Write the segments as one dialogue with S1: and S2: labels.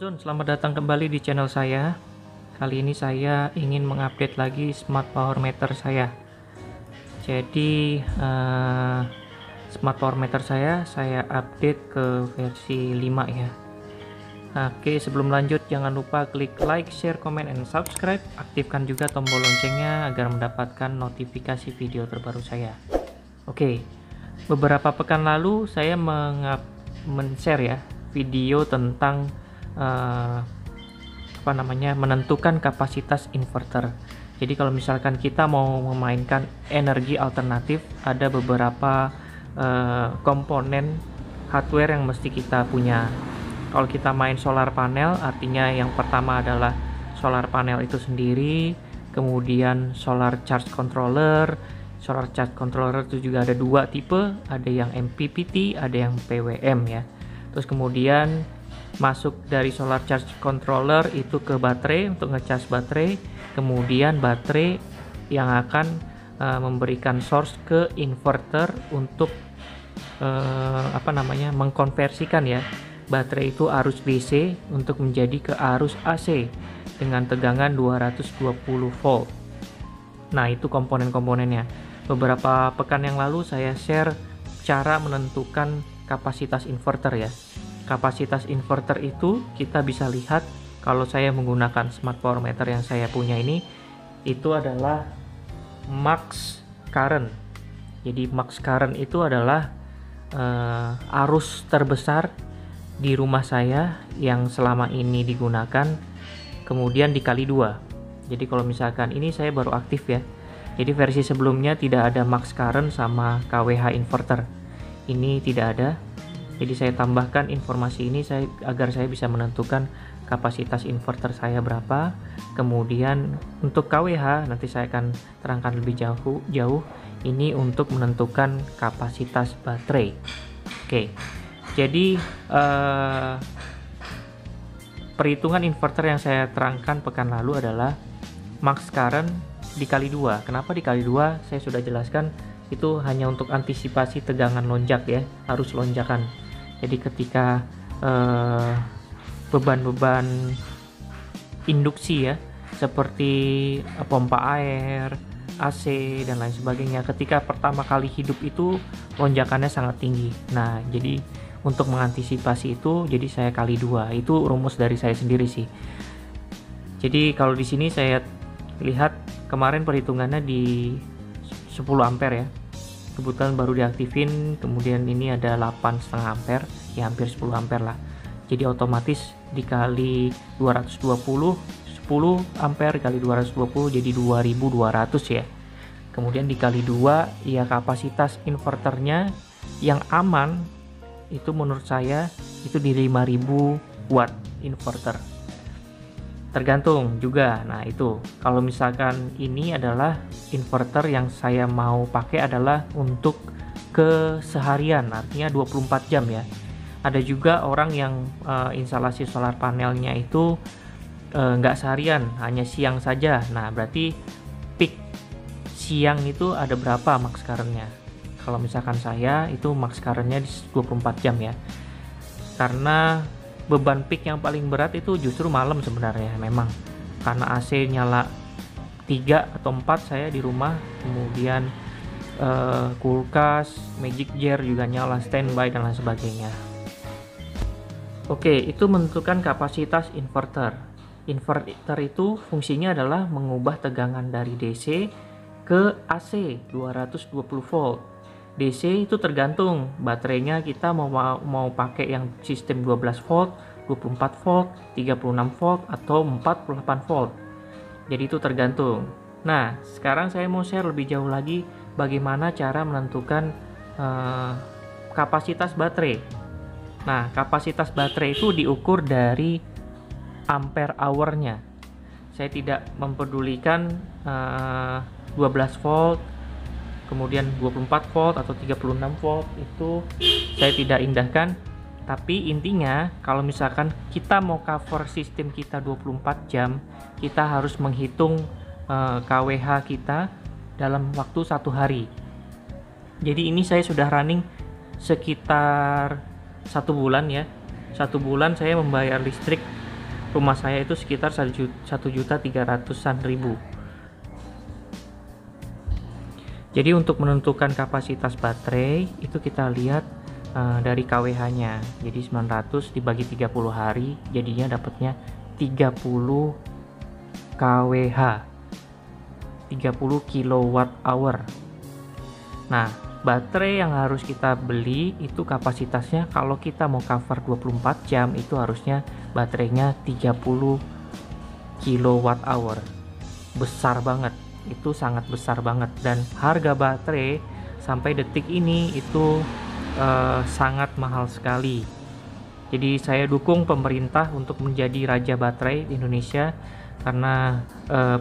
S1: Sobatron, selamat datang kembali di channel saya. Kali ini saya ingin mengupdate lagi smart power meter saya. Jadi smart power meter saya update ke versi 5 ya. Oke, sebelum lanjut jangan lupa klik like, share, comment, and subscribe. Aktifkan juga tombol loncengnya agar mendapatkan notifikasi video terbaru saya. Oke, beberapa pekan lalu saya men-share ya video tentang menentukan kapasitas inverter. Jadi kalau misalkan kita mau memainkan energi alternatif, ada beberapa komponen hardware yang mesti kita punya. Kalau kita main solar panel, artinya yang pertama adalah solar panel itu sendiri, kemudian solar charge controller. Solar charge controller itu juga ada dua tipe, ada yang MPPT, ada yang PWM ya. Terus kemudian masuk dari solar charge controller itu ke baterai untuk ngecas baterai, kemudian baterai yang akan memberikan source ke inverter untuk mengkonversikan ya baterai itu arus DC untuk menjadi ke arus AC dengan tegangan 220 volt. Nah, itu komponen-komponennya. Beberapa pekan yang lalu saya share cara menentukan kapasitas inverter ya. Kapasitas inverter itu kita bisa lihat kalau saya menggunakan smart power meter yang saya punya ini, itu adalah max current. Jadi max current itu adalah arus terbesar di rumah saya yang selama ini digunakan, kemudian dikali 2. Jadi kalau misalkan ini saya baru aktif ya, jadi versi sebelumnya tidak ada max current sama kWh inverter, ini tidak ada. Jadi saya tambahkan informasi ini agar saya bisa menentukan kapasitas inverter saya berapa. Kemudian untuk kWh nanti saya akan terangkan lebih jauh. Ini untuk menentukan kapasitas baterai. Oke. Jadi perhitungan inverter yang saya terangkan pekan lalu adalah max current dikali 2. Kenapa dikali 2? Saya sudah jelaskan, itu hanya untuk antisipasi tegangan lonjak ya, arus lonjakan. Jadi ketika beban-beban induksi ya, seperti pompa air, AC dan lain sebagainya, ketika pertama kali hidup itu lonjakannya sangat tinggi. Nah, jadi untuk mengantisipasi itu, jadi saya kali 2. Itu rumus dari saya sendiri sih. Jadi kalau di sini saya lihat kemarin perhitungannya di 10 ampere ya. Kebetulan baru diaktifin, kemudian ini ada 8,5 ampere, ya hampir 10 ampere lah. Jadi otomatis dikali 220, 10 ampere kali 220 jadi 2200 ya. Kemudian dikali 2 ya, kapasitas inverternya yang aman itu menurut saya itu di 5000 watt inverter. Tergantung juga. Nah, itu kalau misalkan ini adalah inverter yang saya mau pakai adalah untuk keseharian, artinya 24 jam ya. Ada juga orang yang instalasi solar panelnya itu nggak seharian, hanya siang saja. Nah, berarti peak siang itu ada berapa max currentnya? Kalau misalkan saya itu max currentnya di 24 jam ya. Karena beban peak yang paling berat itu justru malam sebenarnya memang. Karena AC nyala 3 atau 4 saya di rumah, kemudian kulkas, magic jar juga nyala standby dan lain sebagainya. Oke, itu menentukan kapasitas inverter. Inverter itu fungsinya adalah mengubah tegangan dari DC ke AC 220 volt. DC itu tergantung baterainya, kita mau pakai yang sistem 12 volt, 24 volt, 36 volt atau 48 volt. Jadi itu tergantung. Nah, sekarang saya mau share lebih jauh lagi bagaimana cara menentukan kapasitas baterai. Nah, kapasitas baterai itu diukur dari ampere hour-nya. Saya tidak mempedulikan 12 volt, kemudian 24 volt atau 36 volt, itu saya tidak indahkan. Tapi intinya kalau misalkan kita mau cover sistem kita 24 jam, kita harus menghitung kWh kita dalam waktu 1 hari. Jadi ini saya sudah running sekitar 1 bulan ya. 1 bulan saya membayar listrik rumah saya itu sekitar 1.300.000. Jadi untuk menentukan kapasitas baterai itu kita lihat dari KWH-nya. Jadi 900 dibagi 30 hari jadinya dapatnya 30 kWh, 30 kilowatt hour. Nah, baterai yang harus kita beli itu kapasitasnya kalau kita mau cover 24 jam itu harusnya baterainya 30 kilowatt hour. Besar banget, itu sangat besar banget, dan harga baterai sampai detik ini itu sangat mahal sekali. Jadi saya dukung pemerintah untuk menjadi raja baterai di Indonesia karena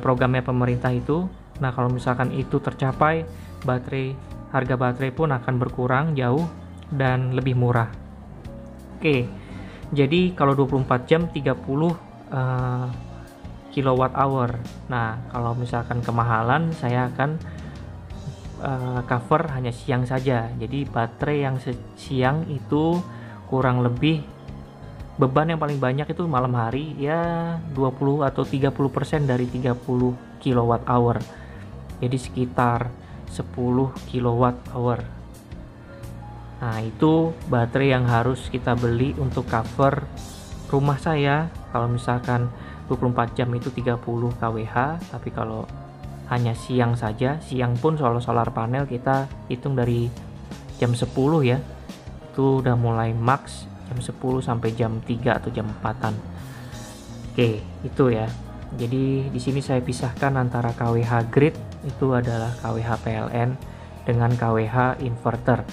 S1: programnya pemerintah itu. Nah, kalau misalkan itu tercapai, harga baterai pun akan berkurang jauh dan lebih murah. Oke, jadi kalau 24 jam 30 kilowatt hour. Nah, kalau misalkan kemahalan, saya akan cover hanya siang saja. Jadi baterai yang siang itu kurang lebih beban yang paling banyak itu malam hari, ya 20 atau 30% dari 30 kilowatt hour. Jadi sekitar 10 kilowatt hour. Nah, itu baterai yang harus kita beli untuk cover rumah saya. Kalau misalkan 24 jam itu 30 kWh, tapi kalau hanya siang saja, siang pun solar panel kita hitung dari jam 10 ya, itu udah mulai max jam 10 sampai jam 3 atau jam 4-an. Oke, itu ya. Jadi di sini saya pisahkan antara KWH grid itu adalah KWH PLN dengan KWH inverter.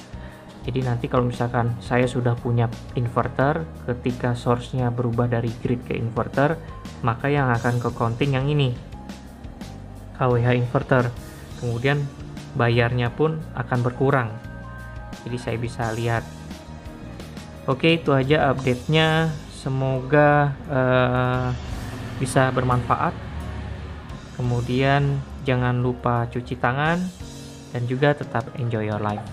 S1: Jadi nanti kalau misalkan saya sudah punya inverter, ketika source-nya berubah dari grid ke inverter, maka yang akan ke counting yang ini, KWH inverter. Kemudian bayarnya pun akan berkurang. Jadi saya bisa lihat. Oke, itu aja update-nya. Semoga bisa bermanfaat. Kemudian jangan lupa cuci tangan dan juga tetap enjoy your life.